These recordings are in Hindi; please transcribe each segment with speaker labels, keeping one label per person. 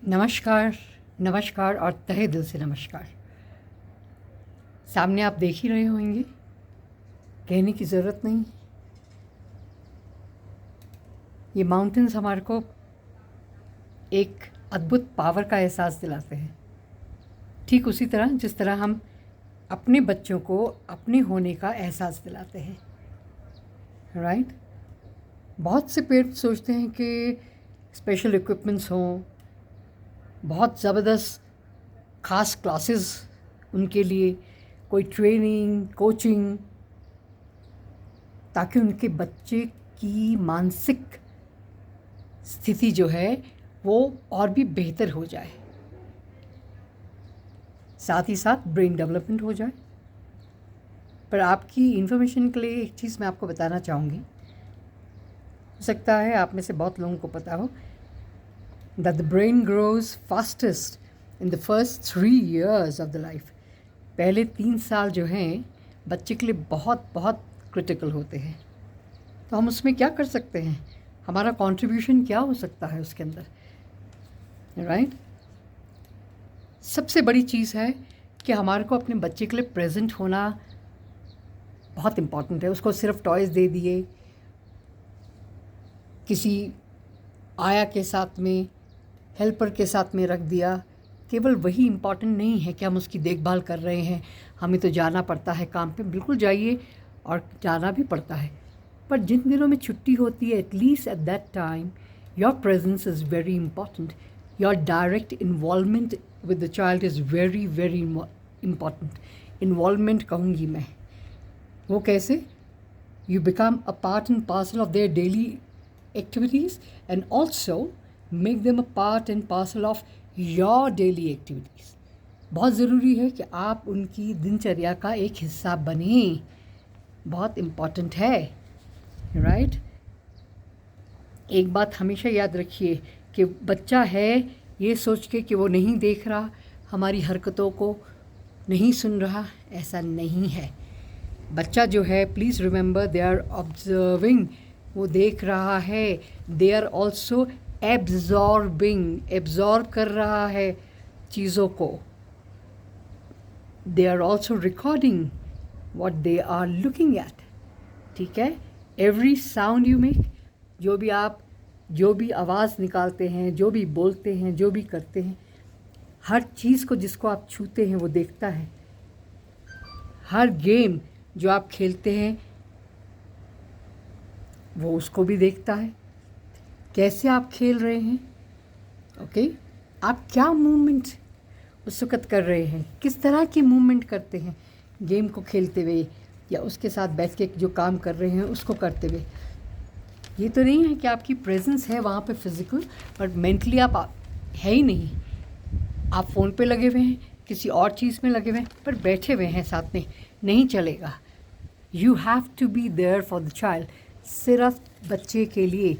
Speaker 1: नमस्कार, नमस्कार और तहे दिल से नमस्कार। सामने आप देख ही रहे होंगे, कहने की ज़रूरत नहीं। ये माउंटेन्स हमारे को एक अद्भुत पावर का एहसास दिलाते हैं, ठीक उसी तरह जिस तरह हम अपने बच्चों को अपने होने का एहसास दिलाते हैं, राइट। बहुत से पेरेंट्स सोचते हैं कि स्पेशल इक्विपमेंट्स हों, बहुत ज़बरदस्त ख़ास क्लासेस उनके लिए, कोई ट्रेनिंग, कोचिंग, ताकि उनके बच्चे की मानसिक स्थिति जो है वो और भी बेहतर हो जाए, साथ ही साथ ब्रेन डेवलपमेंट हो जाए। पर आपकी इन्फॉर्मेशन के लिए एक चीज़ मैं आपको बताना चाहूँगी। हो सकता है आप में से बहुत लोगों को पता हो that the brain grows fastest in the first 3 years of the life। पहले 3 साल जो हैं बच्चे के लिए बहुत बहुत क्रिटिकल होते हैं। तो हम उसमें क्या कर सकते हैं, हमारा कंट्रीब्यूशन क्या हो सकता है उसके अंदर, राइट। सबसे बड़ी चीज़ है कि हमारे को अपने बच्चे के लिए प्रेजेंट होना बहुत इम्पॉर्टेंट है। उसको सिर्फ टॉयज़ दे दिए, किसी आया के साथ में, हेल्पर के साथ में रख दिया, केवल वही इम्पॉर्टेंट नहीं है कि हम उसकी देखभाल कर रहे हैं। हमें तो जाना पड़ता है काम पे, बिल्कुल जाइए और जाना भी पड़ता है, पर जिन दिनों में छुट्टी होती है, at least at that time your presence is very important. Your direct involvement with the child is very very important. Involvement कहूँगी मैं, वो कैसे, you become a part and parcel of their daily activities and also make them a part and parcel of your daily activities। बहुत ज़रूरी है कि आप उनकी दिनचर्या का एक हिस्सा बने, बहुत इम्पॉर्टेंट है, राइट। एक बात हमेशा याद रखिए कि बच्चा है ये सोच के कि वो नहीं देख रहा, हमारी हरकतों को नहीं सुन रहा, ऐसा नहीं है। बच्चा जो है, please remember, they are observing, वो देख रहा है। They are also absorbing, absorb कर रहा है चीज़ों को। They are also recording what they are looking at, ठीक है। एवरी साउंड यू मेक, जो भी आवाज़ निकालते हैं, जो भी बोलते हैं, जो भी करते हैं, हर चीज़ को जिसको आप छूते हैं वो देखता है। हर गेम जो आप खेलते हैं वो उसको भी देखता है, कैसे आप खेल रहे हैं, ओके। आप क्या मूवमेंट उस वक़्त कर रहे हैं, किस तरह की मूवमेंट करते हैं गेम को खेलते हुए या उसके साथ बैठ के जो काम कर रहे हैं उसको करते हुए। ये तो नहीं है कि आपकी प्रेजेंस है वहाँ पे फिज़िकल, बट मेंटली आप है ही नहीं। आप फ़ोन पे लगे हुए हैं, किसी और चीज़ में लगे हुए हैं, पर बैठे हुए हैं साथ में, नहीं चलेगा। You have to be there for the child, सिर्फ बच्चे के लिए।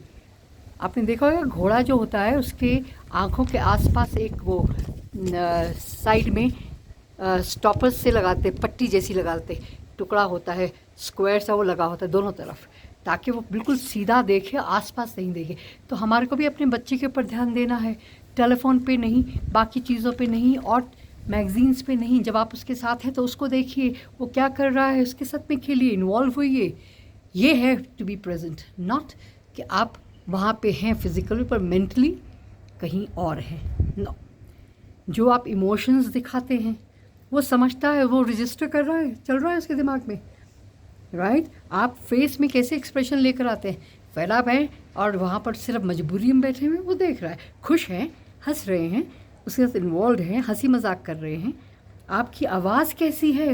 Speaker 1: आपने देखा होगा घोड़ा जो होता है उसके आँखों के आसपास एक वो साइड में स्टॉपर्स से लगाते, पट्टी जैसी लगाते, टुकड़ा होता है स्क्वायर सा, वो लगा होता है दोनों तरफ, ताकि वो बिल्कुल सीधा देखे, आसपास नहीं देखे। तो हमारे को भी अपने बच्चे के ऊपर ध्यान देना है, टेलीफोन पे नहीं, बाकी चीज़ों पे नहीं, और मैगजीन्स पे नहीं। जब आप उसके साथ हैं तो उसको देखिए वो क्या कर रहा है, उसके साथ में खेलिए, इन्वॉल्व होइए। ये है टू बी प्रेजेंट, नॉट कि आप वहाँ पे हैं फिज़िकली पर मेंटली कहीं और हैं, नो। जो आप इमोशंस दिखाते हैं वो समझता है, वो रजिस्टर कर रहा है, चल रहा है उसके दिमाग में, राइट। आप फेस में कैसे एक्सप्रेशन लेकर आते हैं, फैला हैं और वहाँ पर सिर्फ मजबूरी में बैठे हुए, वो देख रहा है, खुश हैं, हंस रहे हैं, उसके साथ इन्वॉल्व हैं, हंसी मजाक कर रहे हैं। आपकी आवाज़ कैसी है,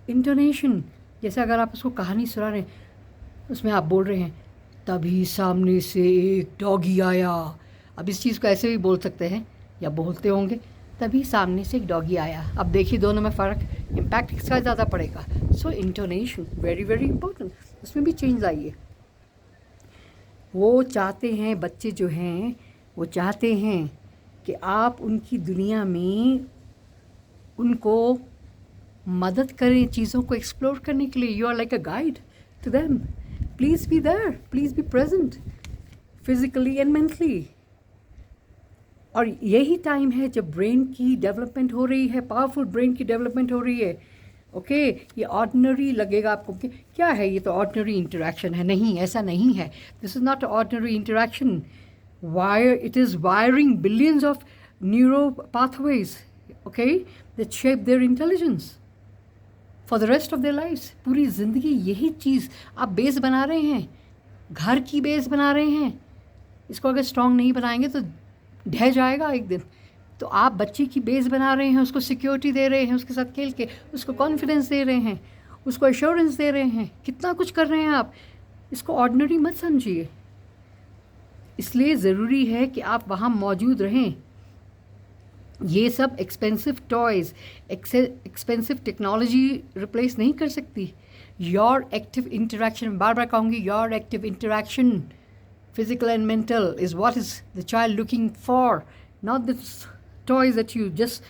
Speaker 1: इंटोनेशन, जैसे अगर आप उसको कहानी सुना रहे हैं, उसमें आप बोल रहे हैं तभी सामने से एक डॉगी आया। अब इस चीज़ को ऐसे भी बोल सकते हैं या बोलते होंगे, तभी सामने से एक डॉगी आया। अब देखिए दोनों में फ़र्क, इम्पैक्ट किसका ज़्यादा पड़ेगा। सो इंटोनेशन वेरी वेरी इंपॉर्टेंट, उसमें भी चेंज लाइए। वो चाहते हैं, बच्चे जो हैं वो चाहते हैं कि आप उनकी दुनिया में उनको मदद करें चीज़ों को एक्सप्लोर करने के लिए। You are like a guide to them. Please be there, please be present physically and mentally. और यही टाइम है जब ब्रेन की डेवलपमेंट हो रही है, पावरफुल ब्रेन की डेवलपमेंट हो रही है। ओके ये ऑर्डिनरी लगेगा आपको कि क्या है, ये तो ऑर्डिनरी इंटरेक्शन है। नहीं, ऐसा नहीं है। This is not ordinary interaction. Wire, it is wiring billions of neuro pathways, okay, that shape their intelligence for the rest of their lifes. पूरी ज़िंदगी यही चीज़ आप बेस बना रहे हैं, घर की बेस बना रहे हैं। इसको अगर स्ट्रॉन्ग नहीं बनाएंगे तो ढह जाएगा एक दिन। तो आप बच्चे की बेस बना रहे हैं, उसको सिक्योरिटी दे रहे हैं, उसके साथ खेल के उसको कॉन्फिडेंस दे रहे हैं, उसको एश्योरेंस दे रहे हैं, कितना कुछ कर रहे हैं आप। इसको ऑर्डिनरी मत समझिए। इसलिए ज़रूरी है कि आप वहाँ मौजूद रहें। ये सब expensive toys, expensive technology replace नहीं कर सकती। योर एक्टिव इंटरेक्शन, बार बार कहूँगी, your active interaction, physical and mental, is what is the child looking for, not the toys that you just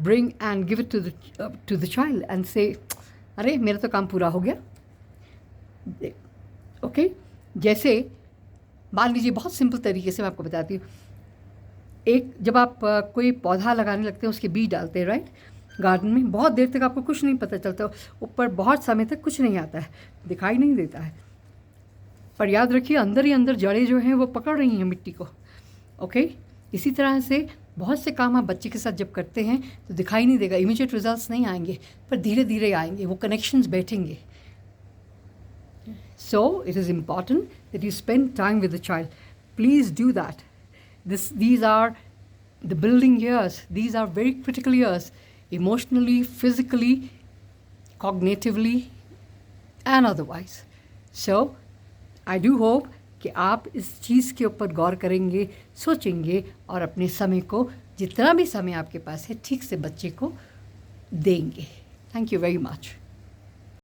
Speaker 1: bring and give it to the child and say, अरे मेरा तो काम पूरा हो गया। ओके जैसे मान लीजिए, बहुत सिंपल तरीके से मैं आपको बताती हूँ। एक जब आप कोई पौधा लगाने लगते हैं, उसके बीज डालते हैं, राइट, गार्डन में, बहुत देर तक आपको कुछ नहीं पता चलता, ऊपर बहुत समय तक कुछ नहीं आता है, दिखाई नहीं देता है, पर याद रखिए अंदर ही अंदर जड़ें जो हैं वो पकड़ रही हैं मिट्टी को। ओके इसी तरह से बहुत से काम आप बच्चे के साथ जब करते हैं तो दिखाई नहीं देगा, इमीडिएट रिजल्ट्स नहीं आएंगे, पर धीरे धीरे आएंगे, वो कनेक्शंस बैठेंगे। So it is important that you spend time with the child. Please do that. These are the building years. These are very critical years, emotionally, physically, cognitively, and otherwise. So, I do hope कि आप इस चीज़ के ऊपर गौर करेंगे, सोचेंगे और अपने समय को, जितना भी समय आपके पास है, ठीक से बच्चे को देंगे। Thank you very much.